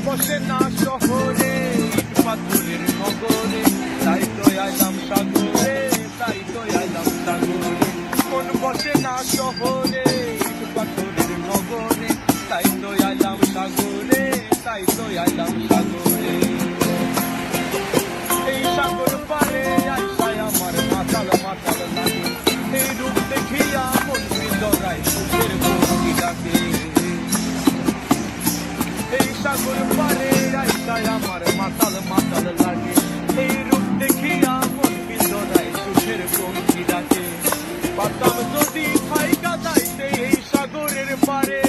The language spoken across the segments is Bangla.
বসে না শহরে, ইট পাথরের নগরে, তাই তো আইলাম সাগরে, তাই তো আইলাম সাগরে। মন বসে না শহরে, ইট পাথরের নগরে, তাই তো আইলাম সাগরে, তাই তো আইলাম সাগরে। এই সাগর পারে আইসায় আমার মাতাল মাতাল লাগে, এই রূপ দেখিয়া মন হৃদয় সুখের ভক্তি ডাকে। এই সাগর পারে আইসায় আমার মাতাল মাতাল লাগে, এই রূপ দেখিয়া মন হৃদয় সুখের ভক্তি ডাকে। পাতাম যদি থাইকা যাইতে এই সাগরের পারে,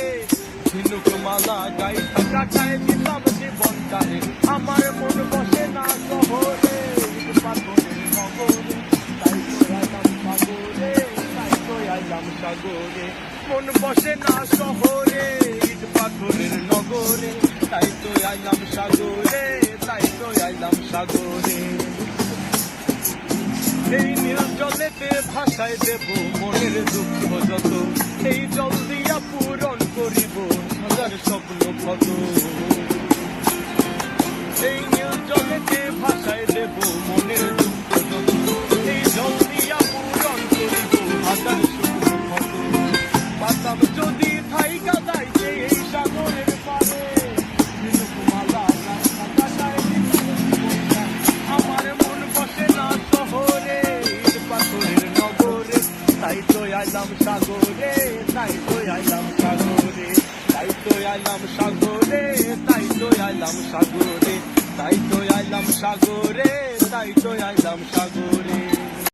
ঝিনুক মালা গাইতা কাটায় দিতাম জীবনটারে। আমার মন বসে না শহরে, ইট পাথরের নগরে, তাই তো আইলাম সাগরে, তাই তো আইলাম সাগরে। মন বসে না শহরে, ইট পাথরের নগরে, তাই তো আইলাম সাগরে, তাই তো আইলাম সাগরে। এই নীল জলেতে ভাসায় দেব মনের দুঃখ যত, এই জল দিয়া পূরণ করিব হাজার স্বপ্ন কত। এই নীল জলেতে ভাসায় দেব মনের দুঃখ যত, এই জল দিয়া পূরণ করিব হাজার স্বপ্ন কত। পাতাম যদি থাইকা যাইতে এই সাগরের পারে, ঝিনুকমালা গাইতা কাটায় দিতাম জীবনটারে। আমার মন বসে না শহরে, ইট পাথরের নগরে, তাই তো আইলাম সাগরে, তাই তো আইলাম সাগরে, তাই তো আইলাম সাগরে, তাই তো আইলাম সাগরে, তাই তো আইলাম সাগরে, তাই তো আইলাম সাগরে।